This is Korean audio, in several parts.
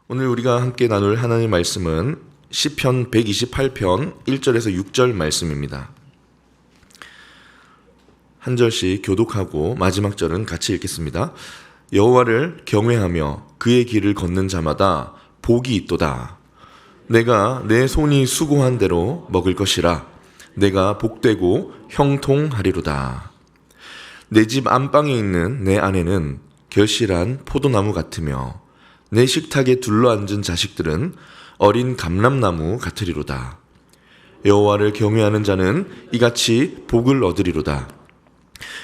오늘 우리가 함께 나눌 하나님의 말씀은 시편 128편 1절에서 6절 말씀입니다. 한 절씩 교독하고 마지막 절은 같이 읽겠습니다. 여호와를 경외하며 그의 길을 걷는 자마다 복이 있도다. 내가 내 손이 수고한 대로 먹을 것이라. 내가 복되고 형통하리로다. 내 집 안방에 있는 내 아내는 결실한 포도나무 같으며 내 식탁에 둘러앉은 자식들은 어린 감람나무 같으리로다. 여호와를 경외하는 자는 이같이 복을 얻으리로다.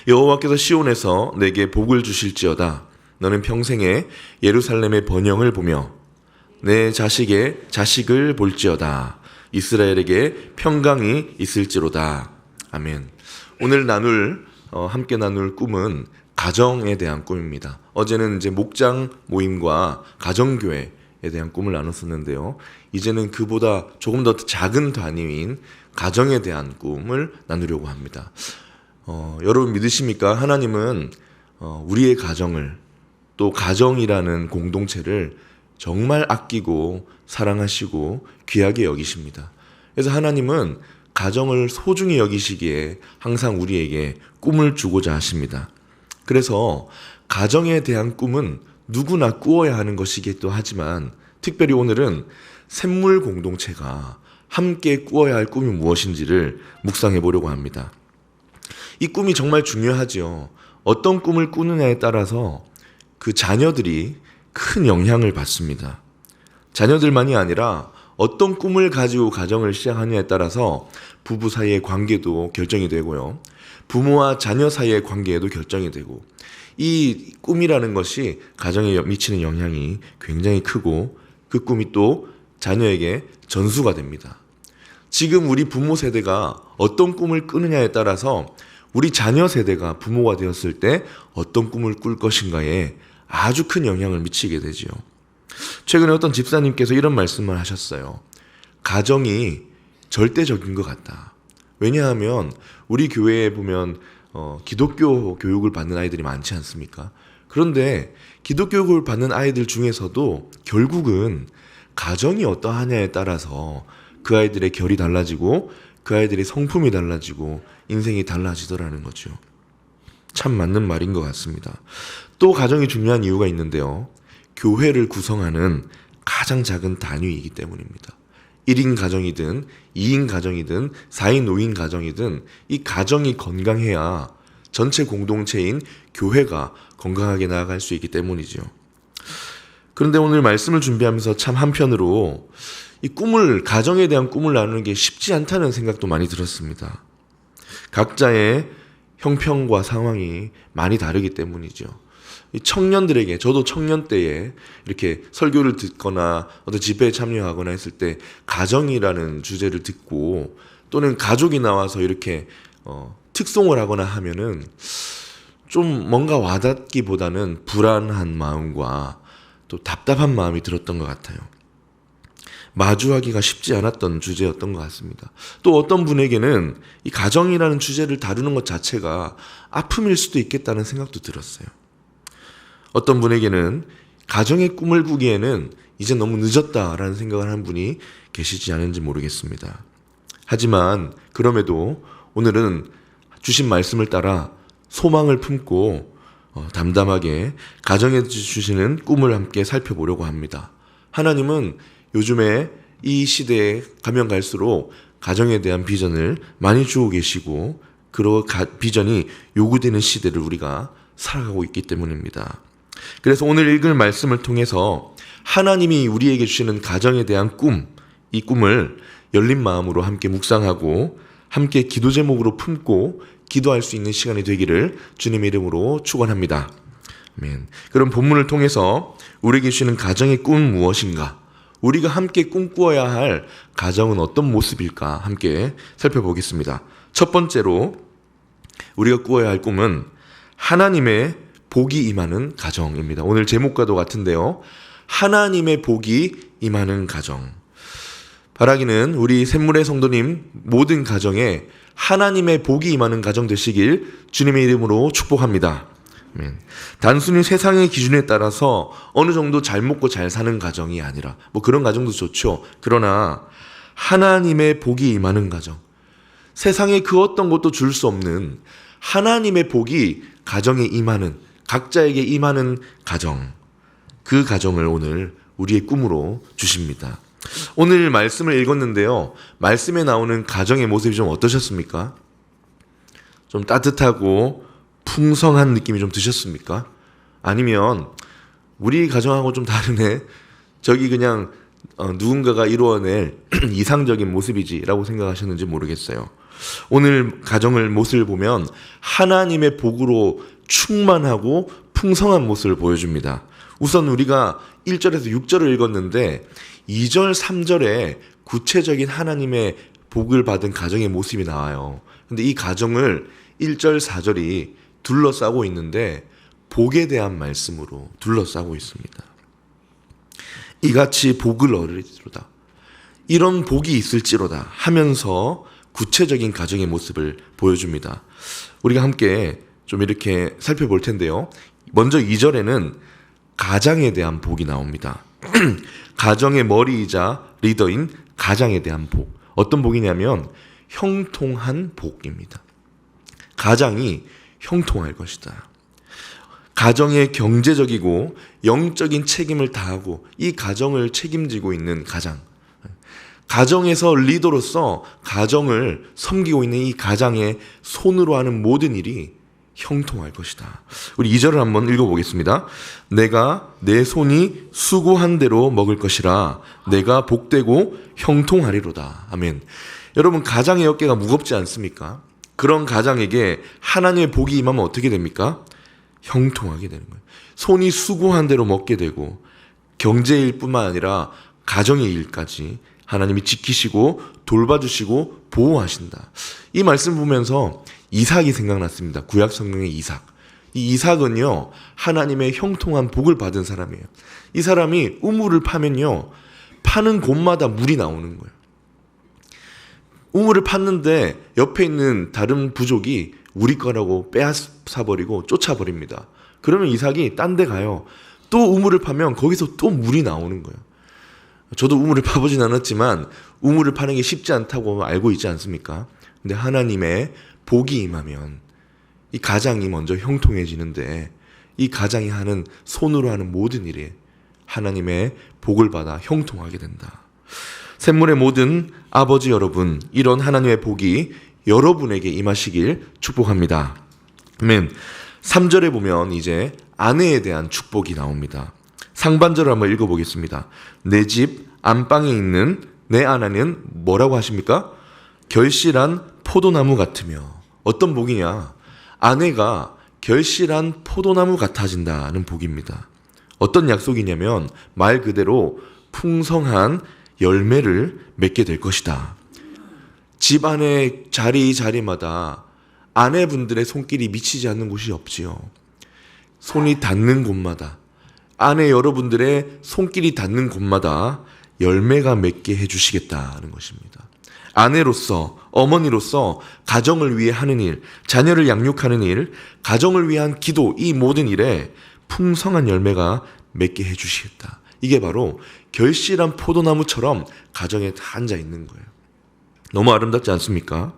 여호와께서 시온에서 내게 복을 주실지어다. 너는 평생에 예루살렘의 번영을 보며 내 자식의 자식을 볼지어다. 이스라엘에게 평강이 있을지로다. 아멘. 오늘 함께 나눌 꿈은 가정에 대한 꿈입니다. 어제는 이제 목장 모임과 가정교회에 대한 꿈을 나눴었는데요. 이제는 그보다 조금 더 작은 단위인 가정에 대한 꿈을 나누려고 합니다. 여러분 믿으십니까? 하나님은 우리의 가정을, 또 가정이라는 공동체를 정말 아끼고 사랑하시고 귀하게 여기십니다. 그래서 하나님은 가정을 소중히 여기시기에 항상 우리에게 꿈을 주고자 하십니다. 그래서 가정에 대한 꿈은 누구나 꾸어야 하는 것이기도 하지만 특별히 오늘은 샘물 공동체가 함께 꾸어야 할 꿈이 무엇인지를 묵상해 보려고 합니다. 이 꿈이 정말 중요하지요. 어떤 꿈을 꾸느냐에 따라서 그 자녀들이 큰 영향을 받습니다. 자녀들만이 아니라 어떤 꿈을 가지고 가정을 시작하느냐에 따라서 부부 사이의 관계도 결정이 되고요. 부모와 자녀 사이의 관계에도 결정이 되고, 이 꿈이라는 것이 가정에 미치는 영향이 굉장히 크고 그 꿈이 또 자녀에게 전수가 됩니다. 지금 우리 부모 세대가 어떤 꿈을 꾸느냐에 따라서 우리 자녀 세대가 부모가 되었을 때 어떤 꿈을 꿀 것인가에 아주 큰 영향을 미치게 되지요. 최근에 어떤 집사님께서 이런 말씀을 하셨어요. 가정이 절대적인 것 같다. 왜냐하면 우리 교회에 보면 기독교 교육을 받는 아이들이 많지 않습니까? 그런데 기독교 교육을 받는 아이들 중에서도 결국은 가정이 어떠하냐에 따라서 그 아이들의 결이 달라지고 그 아이들의 성품이 달라지고 인생이 달라지더라는 거죠. 참 맞는 말인 것 같습니다. 또 가정이 중요한 이유가 있는데요. 교회를 구성하는 가장 작은 단위이기 때문입니다. 1인 가정이든 2인 가정이든 4인 5인 가정이든 이 가정이 건강해야 전체 공동체인 교회가 건강하게 나아갈 수 있기 때문이죠. 그런데 오늘 말씀을 준비하면서 참 한편으로 이 가정에 대한 꿈을 나누는 게 쉽지 않다는 생각도 많이 들었습니다. 각자의 형편과 상황이 많이 다르기 때문이죠. 이 청년들에게, 저도 청년 때에 이렇게 설교를 듣거나 어떤 집회에 참여하거나 했을 때 가정이라는 주제를 듣고 또는 가족이 나와서 이렇게 특송을 하거나 하면은 좀 뭔가 와닿기보다는 불안한 마음과 또 답답한 마음이 들었던 것 같아요. 마주하기가 쉽지 않았던 주제였던 것 같습니다. 또 어떤 분에게는 이 가정이라는 주제를 다루는 것 자체가 아픔일 수도 있겠다는 생각도 들었어요. 어떤 분에게는 가정의 꿈을 꾸기에는 이제 너무 늦었다라는 생각을 하는 분이 계시지 않은지 모르겠습니다. 하지만 그럼에도 오늘은 주신 말씀을 따라 소망을 품고 담담하게 가정에 주시는 꿈을 함께 살펴보려고 합니다. 하나님은 요즘에 이 시대에 가면 갈수록 가정에 대한 비전을 많이 주고 계시고 그 비전이 요구되는 시대를 우리가 살아가고 있기 때문입니다. 그래서 오늘 읽을 말씀을 통해서 하나님이 우리에게 주시는 가정에 대한 꿈, 이 꿈을 열린 마음으로 함께 묵상하고 함께 기도 제목으로 품고 기도할 수 있는 시간이 되기를 주님의 이름으로 축원합니다. 아멘. 그럼 본문을 통해서 우리에게 주시는 가정의 꿈은 무엇인가? 우리가 함께 꿈꾸어야 할 가정은 어떤 모습일까? 함께 살펴보겠습니다. 첫 번째로 우리가 꾸어야 할 꿈은 하나님의 복이 임하는 가정입니다. 오늘 제목과도 같은데요. 하나님의 복이 임하는 가정. 바라기는 우리 샘물의 성도님 모든 가정에 하나님의 복이 임하는 가정 되시길 주님의 이름으로 축복합니다. 아멘. 단순히 세상의 기준에 따라서 어느 정도 잘 먹고 잘 사는 가정이 아니라 뭐 그런 가정도 좋죠. 그러나 하나님의 복이 임하는 가정, 세상에 그 어떤 것도 줄 수 없는 하나님의 복이 가정에 임하는, 각자에게 임하는 가정, 그 가정을 오늘 우리의 꿈으로 주십니다. 오늘 말씀을 읽었는데요. 말씀에 나오는 가정의 모습이 좀 어떠셨습니까? 좀 따뜻하고 풍성한 느낌이 좀 드셨습니까? 아니면 우리 가정하고 좀 다르네, 저기 그냥 누군가가 이루어낼 이상적인 모습이지라고 생각하셨는지 모르겠어요. 오늘 가정을 모습을 보면 하나님의 복으로 충만하고 풍성한 모습을 보여줍니다. 우선 우리가 1절에서 6절을 읽었는데 2절, 3절에 구체적인 하나님의 복을 받은 가정의 모습이 나와요. 근데 이 가정을 1절, 4절이 둘러싸고 있는데 복에 대한 말씀으로 둘러싸고 있습니다. 이같이 복을 얻으리로다, 이런 복이 있을지로다 하면서 구체적인 가정의 모습을 보여줍니다. 우리가 함께 좀 이렇게 살펴볼 텐데요. 먼저 2절에는 가장에 대한 복이 나옵니다. 가정의 머리이자 리더인 가장에 대한 복. 어떤 복이냐면 형통한 복입니다. 가장이 형통할 것이다. 가정의 경제적이고 영적인 책임을 다하고 이 가정을 책임지고 있는 가장, 가정에서 리더로서 가정을 섬기고 있는 이 가장의 손으로 하는 모든 일이 형통할 것이다. 우리 2절을 한번 읽어보겠습니다. 내가 내 손이 수고한 대로 먹을 것이라 내가 복되고 형통하리로다. 아멘. 여러분, 가장의 어깨가 무겁지 않습니까? 그런 가장에게 하나님의 복이 임하면 어떻게 됩니까? 형통하게 되는 거예요. 손이 수고한 대로 먹게 되고 경제일 뿐만 아니라 가정의 일까지 하나님이 지키시고 돌봐주시고 보호하신다. 이 말씀 보면서 이삭이 생각났습니다. 구약 성경의 이삭. 이 이삭은요, 하나님의 형통한 복을 받은 사람이에요. 이 사람이 우물을 파면요, 파는 곳마다 물이 나오는 거예요. 우물을 팠는데 옆에 있는 다른 부족이 우리 거라고 빼앗아버리고 쫓아버립니다. 그러면 이삭이 딴 데 가요. 또 우물을 파면 거기서 또 물이 나오는 거예요. 저도 우물을 파보진 않았지만 우물을 파는 게 쉽지 않다고 알고 있지 않습니까? 근데 하나님의 복이 임하면 이 가장이 먼저 형통해지는데 이 가장이 하는, 손으로 하는 모든 일이 하나님의 복을 받아 형통하게 된다. 샘물의 모든 아버지 여러분, 이런 하나님의 복이 여러분에게 임하시길 축복합니다. 아멘. 3절에 보면 이제 아내에 대한 축복이 나옵니다. 상반절을 한번 읽어보겠습니다. 내 집 안방에 있는 내 아내는 뭐라고 하십니까? 결실한 포도나무 같으며. 어떤 복이냐? 아내가 결실한 포도나무 같아진다는 복입니다. 어떤 약속이냐면 말 그대로 풍성한 열매를 맺게 될 것이다. 집 안의 자리마다 아내분들의 손길이 미치지 않는 곳이 없지요. 손이 닿는 곳마다, 아내 여러분들의 손길이 닿는 곳마다 열매가 맺게 해주시겠다는 것입니다. 아내로서, 어머니로서 가정을 위해 하는 일, 자녀를 양육하는 일, 가정을 위한 기도, 이 모든 일에 풍성한 열매가 맺게 해주시겠다. 이게 바로 결실한 포도나무처럼 가정에 다 앉아 있는 거예요. 너무 아름답지 않습니까?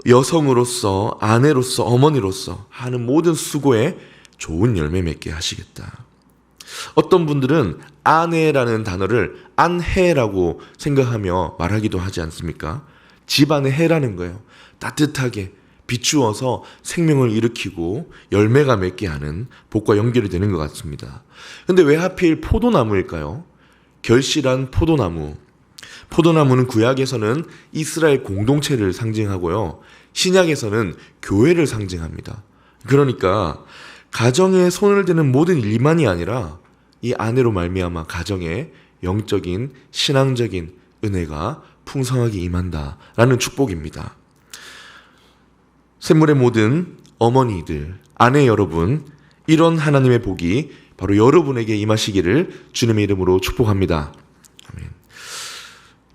여성으로서, 아내로서, 어머니로서 하는 모든 수고에 좋은 열매 맺게 하시겠다. 어떤 분들은 아내라는 단어를 안해라고 생각하며 말하기도 하지 않습니까? 집안의 해라는 거예요. 따뜻하게 비추어서 생명을 일으키고 열매가 맺게 하는 복과 연결이 되는 것 같습니다. 근데 왜 하필 포도나무일까요? 결실한 포도나무. 포도나무는 구약에서는 이스라엘 공동체를 상징하고요, 신약에서는 교회를 상징합니다. 그러니까 가정에 손을 대는 모든 일만이 아니라 이 아내로 말미암아 가정에 영적인 신앙적인 은혜가 풍성하게 임한다라는 축복입니다. 샘물의 모든 어머니들, 아내 여러분, 이런 하나님의 복이 바로 여러분에게 임하시기를 주님의 이름으로 축복합니다. 아멘.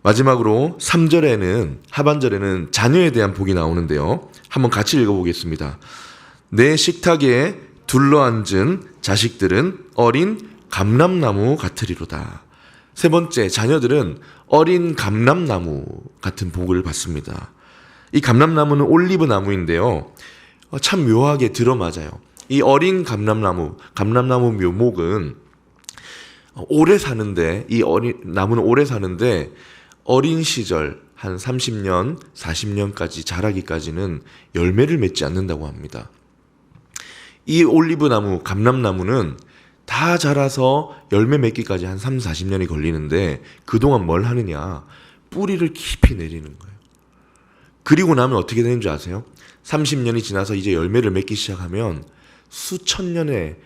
마지막으로 3절에는, 하반절에는 자녀에 대한 복이 나오는데요. 한번 같이 읽어보겠습니다. 내 식탁에 둘러앉은 자식들은 어린 감람나무 같으리로다. 세 번째, 자녀들은 어린 감람나무 같은 복을 받습니다. 이 감람나무는 올리브 나무인데요. 참 묘하게 들어맞아요. 이 어린 감람나무 묘목은 오래 사는데, 이 어린 나무는 오래 사는데 어린 시절 한 30년, 40년까지 자라기까지는 열매를 맺지 않는다고 합니다. 이 올리브 나무, 감람나무는 다 자라서 열매 맺기까지 한 3, 40년이 걸리는데 그동안 뭘 하느냐? 뿌리를 깊이 내리는 거예요. 그리고 나면 어떻게 되는 줄 아세요? 30년이 지나서 이제 열매를 맺기 시작하면 수천 년에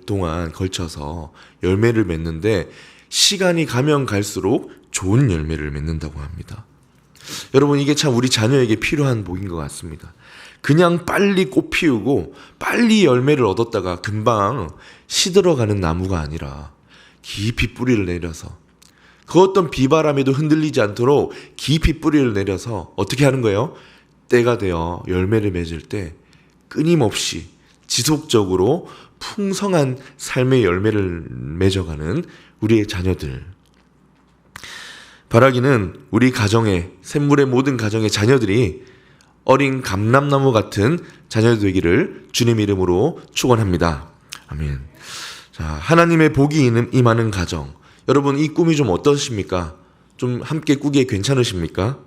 동안 걸쳐서 열매를 맺는데 시간이 가면 갈수록 좋은 열매를 맺는다고 합니다. 여러분, 이게 참 우리 자녀에게 필요한 복인 것 같습니다. 그냥 빨리 꽃 피우고 빨리 열매를 얻었다가 금방 시들어가는 나무가 아니라 깊이 뿌리를 내려서 그 어떤 비바람에도 흔들리지 않도록 깊이 뿌리를 내려서 어떻게 하는 거예요? 때가 되어 열매를 맺을 때 끊임없이 지속적으로 풍성한 삶의 열매를 맺어가는 우리의 자녀들. 바라기는 우리 가정의, 샘물의 모든 가정의 자녀들이 어린 감람나무 같은 자녀 되기를 주님 이름으로 축원합니다. 아멘. 자, 하나님의 복이 임하는 가정. 여러분, 이 꿈이 좀 어떠십니까? 좀 함께 꾸기에 괜찮으십니까?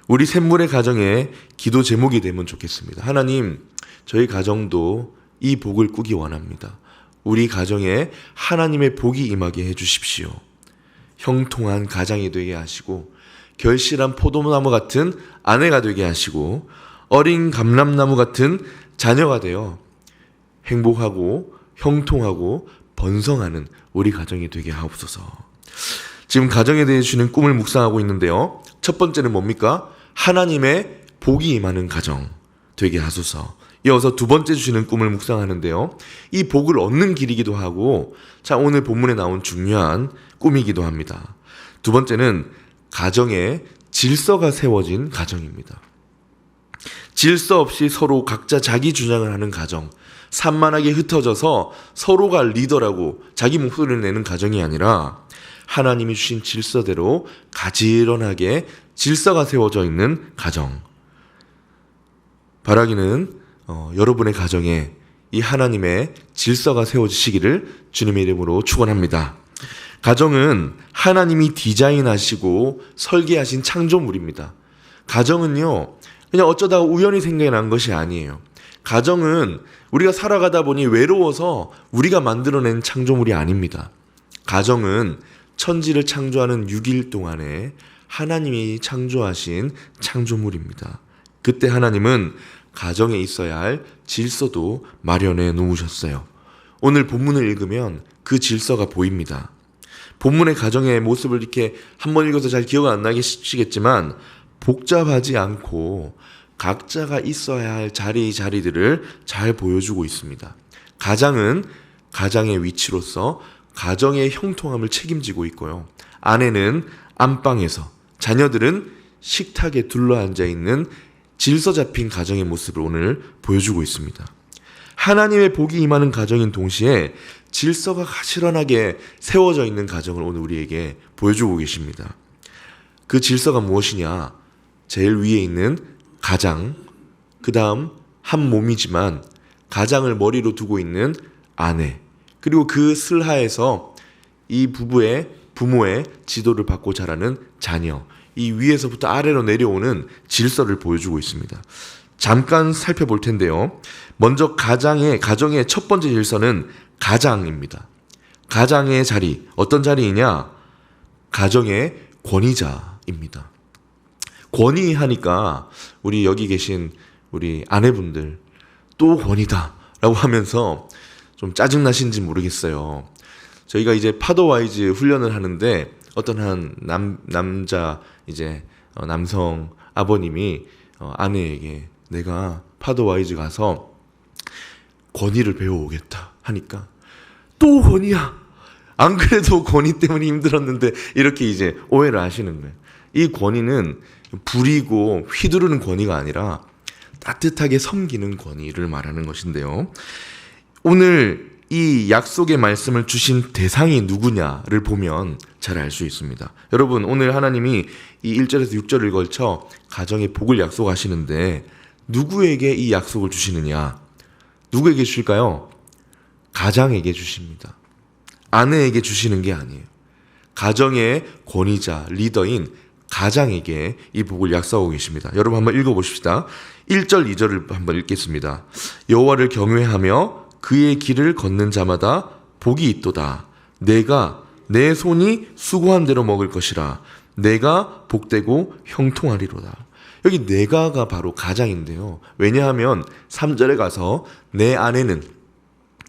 우리 샘물의 가정의 기도 제목이 되면 좋겠습니다. 하나님, 저희 가정도 이 복을 꾸기 원합니다. 우리 가정에 하나님의 복이 임하게 해주십시오. 형통한 가장이 되게 하시고 결실한 포도나무 같은 아내가 되게 하시고 어린 감람나무 같은 자녀가 되어 행복하고 형통하고 번성하는 우리 가정이 되게 하옵소서. 지금 가정에 대해 주는 꿈을 묵상하고 있는데요. 첫 번째는 뭡니까? 하나님의 복이 임하는 가정 되게 하소서. 이어서 두 번째 주시는 꿈을 묵상하는데요. 이 복을 얻는 길이기도 하고, 자, 오늘 본문에 나온 중요한 꿈이기도 합니다. 두 번째는 가정에 질서가 세워진 가정입니다. 질서 없이 서로 각자 자기 주장을 하는 가정, 산만하게 흩어져서 서로가 리더라고 자기 목소리를 내는 가정이 아니라 하나님이 주신 질서대로 가지런하게 질서가 세워져 있는 가정. 바라기는 여러분의 가정에 이 하나님의 질서가 세워지시기를 주님의 이름으로 축원합니다. 가정은 하나님이 디자인하시고 설계하신 창조물입니다. 가정은요, 그냥 어쩌다가 우연히 생겨난 것이 아니에요. 가정은 우리가 살아가다 보니 외로워서 우리가 만들어낸 창조물이 아닙니다. 가정은 천지를 창조하는 6일 동안에 하나님이 창조하신 창조물입니다. 그때 하나님은 가정에 있어야 할 질서도 마련해 놓으셨어요. 오늘 본문을 읽으면 그 질서가 보입니다. 본문의 가정의 모습을 이렇게 한번 읽어서 잘 기억 안 나시겠지만 복잡하지 않고 각자가 있어야 할 자리들을 잘 보여주고 있습니다. 가장은 가장의 위치로서 가정의 형통함을 책임지고 있고요. 아내는 안방에서, 자녀들은 식탁에 둘러앉아 있는 질서 잡힌 가정의 모습을 오늘 보여주고 있습니다. 하나님의 복이 임하는 가정인 동시에 질서가 가시런하게 세워져 있는 가정을 오늘 우리에게 보여주고 계십니다. 그 질서가 무엇이냐? 제일 위에 있는 가장, 그 다음 한 몸이지만 가장을 머리로 두고 있는 아내, 그리고 그 슬하에서 이 부모의 지도를 받고 자라는 자녀, 이 위에서부터 아래로 내려오는 질서를 보여주고 있습니다. 잠깐 살펴볼 텐데요. 먼저 가정의 첫 번째 질서는 가장입니다. 가장의 자리, 어떤 자리이냐? 가정의 권위자입니다. 권위하니까 우리 여기 계신 우리 아내분들 또 권위다 라고 하면서 좀 짜증나신지 모르겠어요. 저희가 이제 파더와이즈 훈련을 하는데 어떤 한 남자 이제 남성 아버님이 아내에게 내가 파더와이즈 가서 권위를 배워오겠다 하니까 또 권위야. 안 그래도 권위 때문에 힘들었는데 이렇게 이제 오해를 하시는 거예요. 이 권위는 부리고 휘두르는 권위가 아니라 따뜻하게 섬기는 권위를 말하는 것인데요. 오늘 이 약속의 말씀을 주신 대상이 누구냐를 보면 잘 알 수 있습니다. 여러분, 오늘 하나님이 이 1절에서 6절을 걸쳐 가정의 복을 약속하시는데 누구에게 이 약속을 주시느냐? 누구에게 주실까요? 가장에게 주십니다. 아내에게 주시는 게 아니에요. 가정의 권위자, 리더인 가장에게 이 복을 약속하고 계십니다. 여러분 한번 읽어보십시다. 1절, 2절을 한번 읽겠습니다. 여호와를 경외하며 그의 길을 걷는 자마다 복이 있도다. 내가 내 손이 수고한 대로 먹을 것이라. 내가 복되고 형통하리로다. 여기 내가가 바로 가장인데요. 왜냐하면 3절에 가서 내 아내는,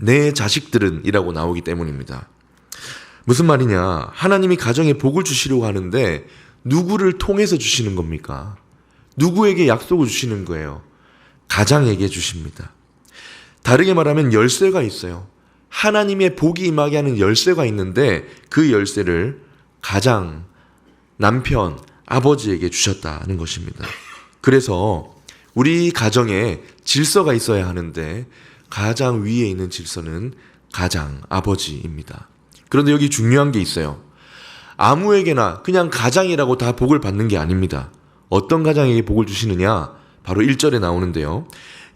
내 자식들은 이라고 나오기 때문입니다. 무슨 말이냐? 하나님이 가정에 복을 주시려고 하는데 누구를 통해서 주시는 겁니까? 누구에게 약속을 주시는 거예요? 가장에게 주십니다. 다르게 말하면 열쇠가 있어요. 하나님의 복이 임하게 하는 열쇠가 있는데 그 열쇠를 가장, 남편, 아버지에게 주셨다는 것입니다. 그래서 우리 가정에 질서가 있어야 하는데 가장 위에 있는 질서는 가장, 아버지입니다. 그런데 여기 중요한 게 있어요. 아무에게나 그냥 가장이라고 다 복을 받는 게 아닙니다. 어떤 가장에게 복을 주시느냐? 바로 1절에 나오는데요.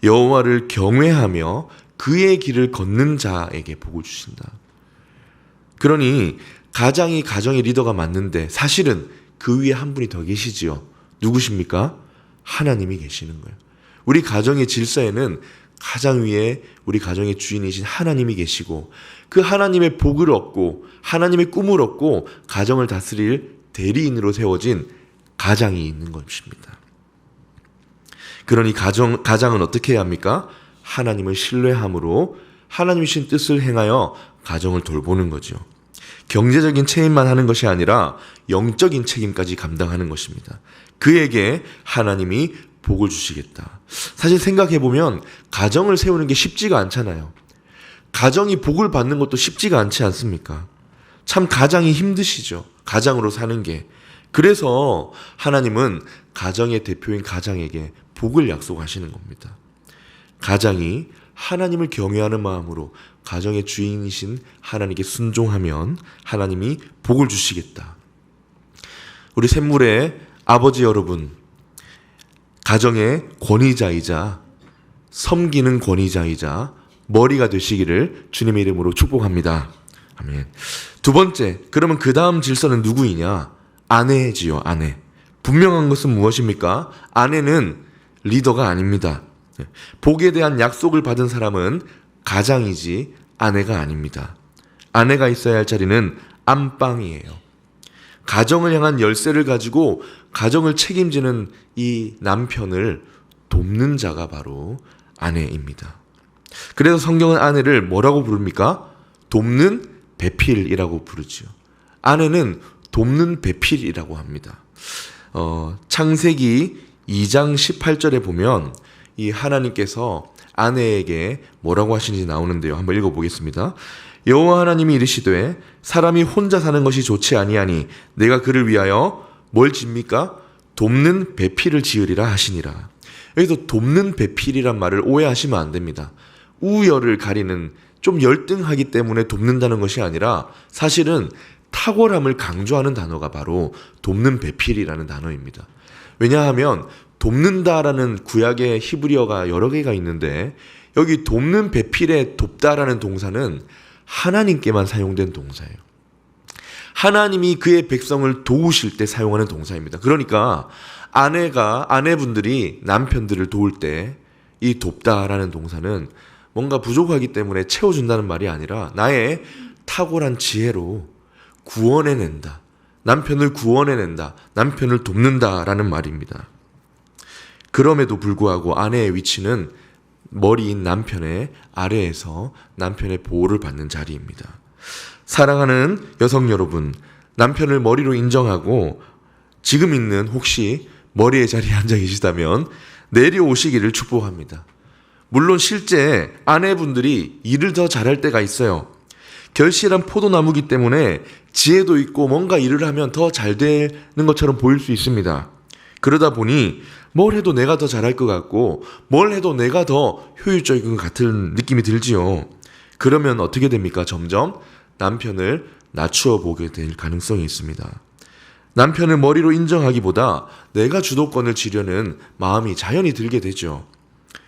여호와를 경외하며 그의 길을 걷는 자에게 복을 주신다. 그러니 가장이 가정의 리더가 맞는데 사실은 그 위에 한 분이 더 계시지요. 누구십니까? 하나님이 계시는 거예요. 우리 가정의 질서에는 가장 위에 우리 가정의 주인이신 하나님이 계시고 그 하나님의 복을 얻고 하나님의 꿈을 얻고 가정을 다스릴 대리인으로 세워진 가장이 있는 것입니다. 그러니 가장은 어떻게 해야 합니까? 하나님을 신뢰함으로 하나님의 신 뜻을 행하여 가정을 돌보는 거죠. 경제적인 책임만 하는 것이 아니라 영적인 책임까지 감당하는 것입니다. 그에게 하나님이 복을 주시겠다. 사실 생각해보면 가정을 세우는 게 쉽지가 않잖아요. 가정이 복을 받는 것도 쉽지가 않지 않습니까? 참 가장이 힘드시죠. 가장으로 사는 게. 그래서 하나님은 가정의 대표인 가장에게 복을 약속하시는 겁니다. 가장이 하나님을 경외하는 마음으로 가정의 주인이신 하나님께 순종하면 하나님이 복을 주시겠다. 우리 샘물의 아버지 여러분, 가정의 권위자이자 섬기는 권위자이자 머리가 되시기를 주님의 이름으로 축복합니다. 아멘. 두 번째, 그러면 그 다음 질서는 누구이냐? 아내지요, 아내. 분명한 것은 무엇입니까? 아내는 리더가 아닙니다. 복에 대한 약속을 받은 사람은 가장이지 아내가 아닙니다. 아내가 있어야 할 자리는 안방이에요. 가정을 향한 열쇠를 가지고 가정을 책임지는 이 남편을 돕는 자가 바로 아내입니다. 그래서 성경은 아내를 뭐라고 부릅니까? 돕는 배필이라고 부르지요. 아내는 돕는 배필이라고 합니다. 창세기 2장 18절에 보면 이 하나님께서 아내에게 뭐라고 하시는지 나오는데요. 한번 읽어보겠습니다. 여호와 하나님이 이르시되 사람이 혼자 사는 것이 좋지 아니하니 내가 그를 위하여 뭘 짓니까? 돕는 배필을 지으리라 하시니라. 여기서 돕는 배필이란 말을 오해하시면 안 됩니다. 우열을 가리는, 좀 열등하기 때문에 돕는다는 것이 아니라 사실은 탁월함을 강조하는 단어가 바로 돕는 배필이라는 단어입니다. 왜냐하면 돕는다라는 구약의 히브리어가 여러 개가 있는데 여기 돕는 배필에 돕다라는 동사는 하나님께만 사용된 동사예요. 하나님이 그의 백성을 도우실 때 사용하는 동사입니다. 그러니까 아내분들이 남편들을 도울 때 이 돕다라는 동사는 뭔가 부족하기 때문에 채워준다는 말이 아니라 나의 탁월한 지혜로 구원해낸다. 남편을 구원해낸다. 남편을 돕는다라는 말입니다. 그럼에도 불구하고 아내의 위치는 머리인 남편의 아래에서 남편의 보호를 받는 자리입니다. 사랑하는 여성 여러분, 남편을 머리로 인정하고 지금 있는 혹시 머리의 자리에 앉아 계시다면 내려오시기를 축복합니다. 물론 실제 아내분들이 일을 더 잘할 때가 있어요. 결실한 포도나무기 때문에 지혜도 있고 뭔가 일을 하면 더 잘 되는 것처럼 보일 수 있습니다. 그러다 보니 뭘 해도 내가 더 잘할 것 같고 뭘 해도 내가 더 효율적인 것 같은 느낌이 들지요. 그러면 어떻게 됩니까? 점점 남편을 낮추어 보게 될 가능성이 있습니다. 남편을 머리로 인정하기보다 내가 주도권을 쥐려는 마음이 자연히 들게 되죠.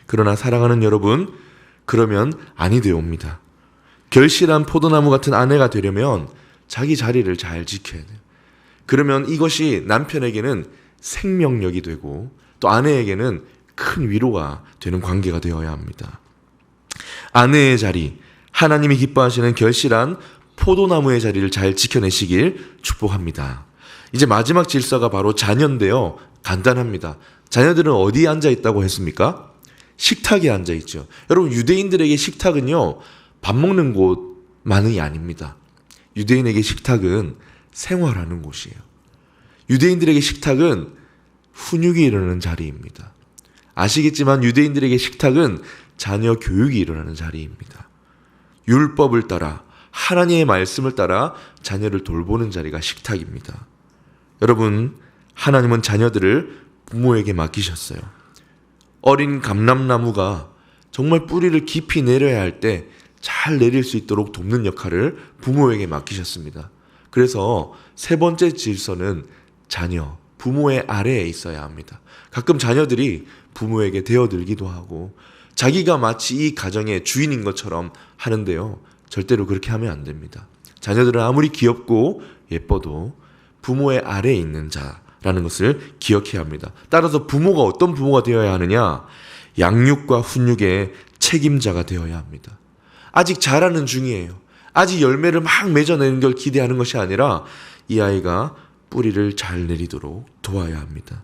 그러나 사랑하는 여러분, 그러면 아니 되옵니다. 결실한 포도나무 같은 아내가 되려면 자기 자리를 잘 지켜야 돼요. 그러면 이것이 남편에게는 생명력이 되고 또 아내에게는 큰 위로가 되는 관계가 되어야 합니다. 아내의 자리, 하나님이 기뻐하시는 결실한 포도나무의 자리를 잘 지켜내시길 축복합니다. 이제 마지막 질서가 바로 자녀인데요. 간단합니다. 자녀들은 어디에 앉아 있다고 했습니까? 식탁에 앉아 있죠. 여러분, 유대인들에게 식탁은요, 밥 먹는 곳만이 아닙니다. 유대인에게 식탁은 생활하는 곳이에요. 유대인들에게 식탁은 훈육이 일어나는 자리입니다. 아시겠지만 유대인들에게 식탁은 자녀 교육이 일어나는 자리입니다. 율법을 따라 하나님의 말씀을 따라 자녀를 돌보는 자리가 식탁입니다. 여러분, 하나님은 자녀들을 부모에게 맡기셨어요. 어린 감람나무가 정말 뿌리를 깊이 내려야 할 때 잘 내릴 수 있도록 돕는 역할을 부모에게 맡기셨습니다. 그래서 세 번째 질서는 자녀, 부모의 아래에 있어야 합니다. 가끔 자녀들이 부모에게 대어들기도 하고 자기가 마치 이 가정의 주인인 것처럼 하는데요. 절대로 그렇게 하면 안 됩니다. 자녀들은 아무리 귀엽고 예뻐도 부모의 아래에 있는 자라는 것을 기억해야 합니다. 따라서 부모가 어떤 부모가 되어야 하느냐? 양육과 훈육의 책임자가 되어야 합니다. 아직 자라는 중이에요. 아직 열매를 막 맺어내는 걸 기대하는 것이 아니라 이 아이가 뿌리를 잘 내리도록 도와야 합니다.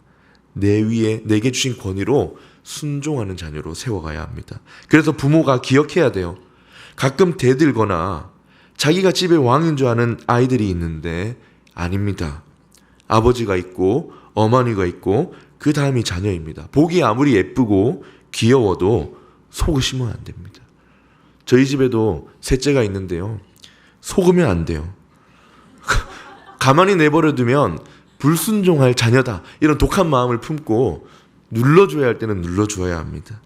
내 위에 내게 주신 권위로 순종하는 자녀로 세워가야 합니다. 그래서 부모가 기억해야 돼요. 가끔 대들거나 자기가 집의 왕인 줄 아는 아이들이 있는데 아닙니다. 아버지가 있고 어머니가 있고 그 다음이 자녀입니다. 보기 아무리 예쁘고 귀여워도 속으시면 안 됩니다. 저희 집에도 셋째가 있는데요. 속으면 안 돼요. 가만히 내버려 두면 불순종할 자녀다. 이런 독한 마음을 품고 눌러줘야 할 때는 눌러줘야 합니다.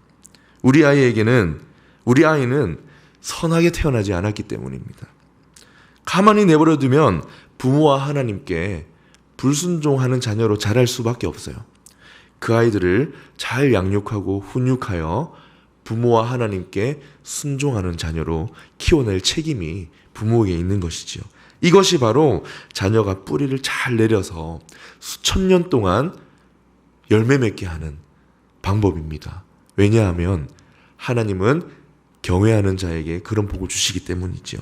우리 아이는 선하게 태어나지 않았기 때문입니다. 가만히 내버려 두면 부모와 하나님께 불순종하는 자녀로 자랄 수밖에 없어요. 그 아이들을 잘 양육하고 훈육하여 부모와 하나님께 순종하는 자녀로 키워낼 책임이 부모에게 있는 것이지요. 이것이 바로 자녀가 뿌리를 잘 내려서 수천 년 동안 열매 맺게 하는 방법입니다. 왜냐하면 하나님은 경외하는 자에게 그런 복을 주시기 때문이죠.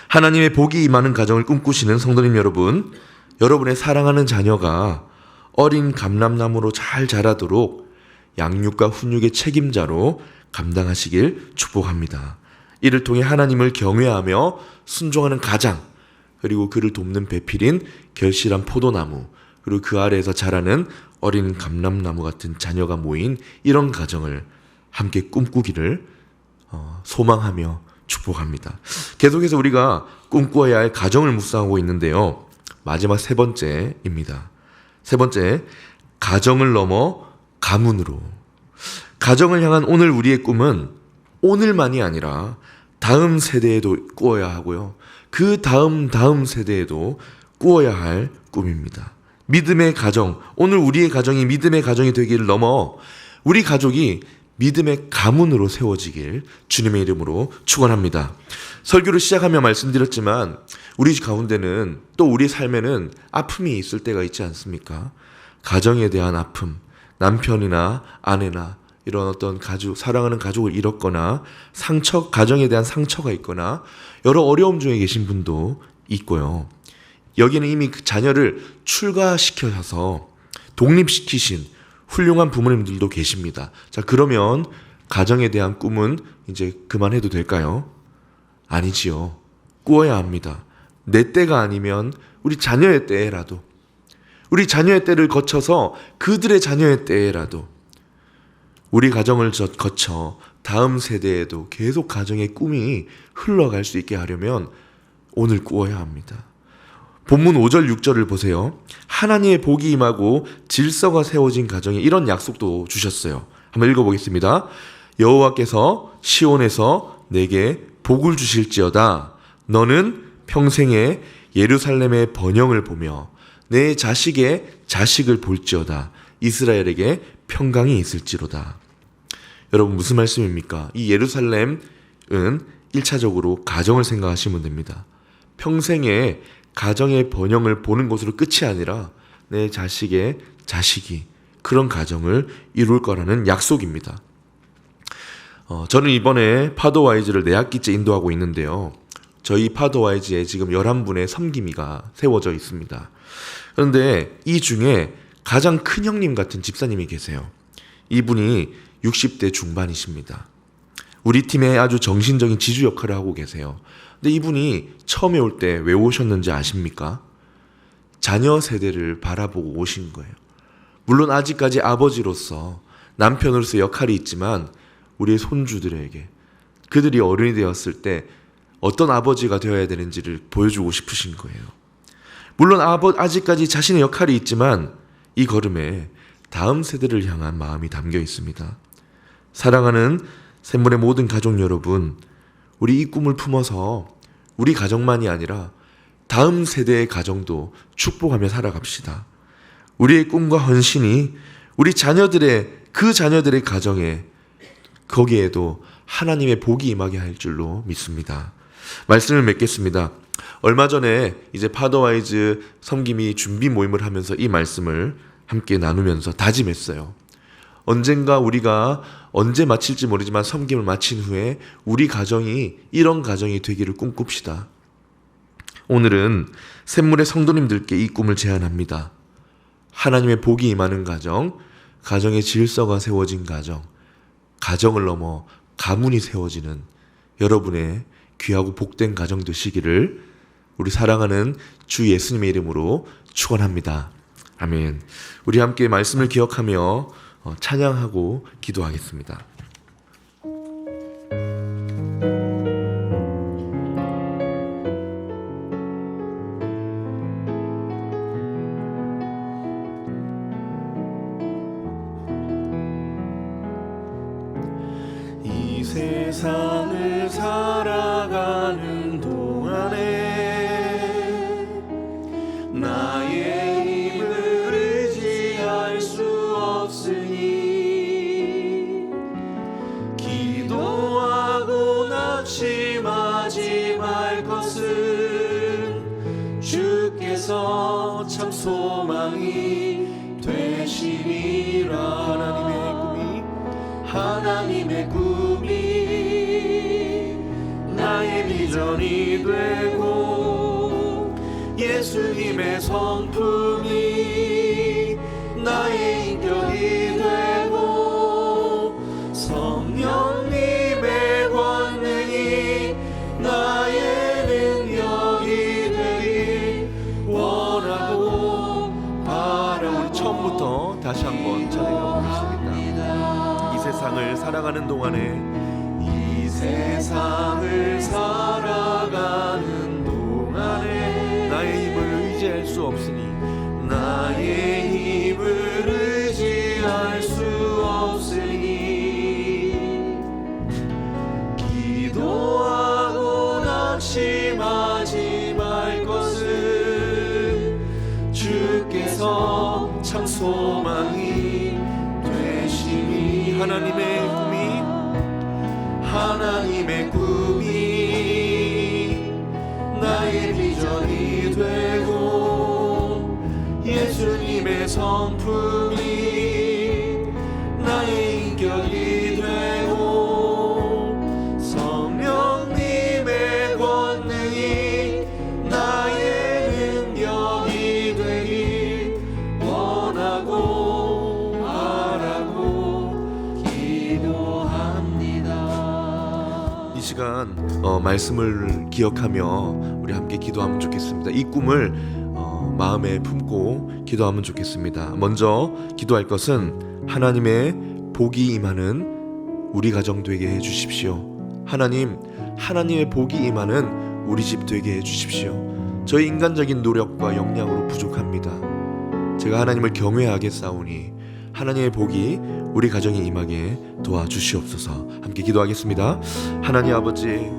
하나님의 복이 임하는 가정을 꿈꾸시는 성도님 여러분, 여러분의 사랑하는 자녀가 어린 감람나무로 잘 자라도록 양육과 훈육의 책임자로 감당하시길 축복합니다. 이를 통해 하나님을 경외하며 순종하는 가장, 그리고 그를 돕는 배필인 결실한 포도나무, 그리고 그 아래에서 자라는 어린 감람나무 같은 자녀가 모인 이런 가정을 함께 꿈꾸기를 소망하며 축복합니다. 계속해서 우리가 꿈꾸어야 할 가정을 묵상하고 있는데요. 마지막 세 번째입니다. 세 번째, 가정을 넘어 가문으로. 가정을 향한 오늘 우리의 꿈은 오늘만이 아니라 다음 세대에도 꾸어야 하고요. 그 다음 세대에도 꾸어야 할 꿈입니다. 믿음의 가정, 오늘 우리의 가정이 믿음의 가정이 되기를 넘어 우리 가족이 믿음의 가문으로 세워지길 주님의 이름으로 축원합니다. 설교를 시작하며 말씀드렸지만 우리 가운데는 또 우리 삶에는 아픔이 있을 때가 있지 않습니까? 가정에 대한 아픔, 남편이나 아내나 이런 어떤 사랑하는 가족을 잃었거나 가정에 대한 상처가 있거나 여러 어려움 중에 계신 분도 있고요. 여기는 이미 그 자녀를 출가시켜서 독립시키신 훌륭한 부모님들도 계십니다. 자, 그러면 가정에 대한 꿈은 이제 그만해도 될까요? 아니지요. 꾸어야 합니다. 내 때가 아니면 우리 자녀의 때라도, 우리 자녀의 때를 거쳐서 그들의 자녀의 때라도 우리 가정을 거쳐 다음 세대에도 계속 가정의 꿈이 흘러갈 수 있게 하려면 오늘 꾸어야 합니다. 본문 5절 6절을 보세요. 하나님의 복이 임하고 질서가 세워진 가정에 이런 약속도 주셨어요. 한번 읽어보겠습니다. 여호와께서 시온에서 내게 복을 주실지어다. 너는 평생에 예루살렘의 번영을 보며 내 자식의 자식을 볼지어다. 이스라엘에게 평강이 있을지로다. 여러분, 무슨 말씀입니까? 이 예루살렘은 1차적으로 가정을 생각하시면 됩니다. 평생에 가정의 번영을 보는 것으로 끝이 아니라 내 자식의 자식이 그런 가정을 이룰 거라는 약속입니다. 저는 이번에 파도와이즈를 4학기째 인도하고 있는데요. 저희 파도와이즈에 지금 11분의 섬김이가 세워져 있습니다. 그런데 이 중에 가장 큰 형님 같은 집사님이 계세요. 이분이 60대 중반이십니다. 우리 팀에 아주 정신적인 지주 역할을 하고 계세요. 근데 이분이 처음에 올 때 왜 오셨는지 아십니까? 자녀 세대를 바라보고 오신 거예요. 물론 아직까지 아버지로서, 남편으로서 역할이 있지만 우리의 손주들에게, 그들이 어른이 되었을 때 어떤 아버지가 되어야 되는지를 보여주고 싶으신 거예요. 물론 아직까지 자신의 역할이 있지만 이 걸음에 다음 세대를 향한 마음이 담겨 있습니다. 사랑하는 샘물의 모든 가족 여러분, 우리 이 꿈을 품어서 우리 가정만이 아니라 다음 세대의 가정도 축복하며 살아갑시다. 우리의 꿈과 헌신이 우리 그 자녀들의 가정에, 거기에도 하나님의 복이 임하게 할 줄로 믿습니다. 말씀을 맺겠습니다. 얼마 전에 이제 파더와이즈 섬김이 준비 모임을 하면서 이 말씀을 함께 나누면서 다짐했어요. 언젠가 우리가 언제 마칠지 모르지만 섬김을 마친 후에 우리 가정이 이런 가정이 되기를 꿈꿉시다. 오늘은 샘물의 성도님들께 이 꿈을 제안합니다. 하나님의 복이 임하는 가정, 가정의 질서가 세워진 가정, 가정을 넘어 가문이 세워지는 여러분의 귀하고 복된 가정 되시기를 우리 사랑하는 주 예수님의 이름으로 축원합니다. 아멘. 우리 함께 말씀을 기억하며 찬양하고 기도하겠습니다. 이 세상을 살아가는 동안에 나의 힘을 의지할 수 없으니 기도하고 낙심하지 말 것은 주께서 참 소망이 되시리라. 하나님의 꿈이 나의 비전이 되고 예수님의 성품이 나의 인격이 되고 성령님의 권능이 나의 능력이 되길 원하고 바라. 우리 처음부터 다시 한번 찬양해 보겠습니다. 이 세상을 살아가는 동안에 이 세상을 살아가는 동안에 나의 힘을 의지할 수 없으니 나의 힘을 의지할 수 없으니 기도하고 낙심하지 말 것은 주께서 참 소망이 되시니. 하나님의 꿈이 나의 비전이 되고 예수님의 성품이 나의 인격이 되고 성령님의 권능이 나의 능력이 되길 원하고 바라고 기도합니다. 이 시간 말씀을 기억하며 우리 함께 기도하면 좋겠습니다. 이 꿈을 마음에 품고 기도하면 좋겠습니다. 먼저 기도할 것은 하나님의 복이 임하는 우리 가정 되게 해주십시오. 하나님의 복이 임하는 우리 집 되게 해주십시오. 저희 인간적인 노력과 역량으로 부족합니다. 제가 하나님을 경외하겠사오니 하나님의 복이 우리 가정에 임하게 도와주시옵소서. 함께 기도하겠습니다. 하나님 아버지,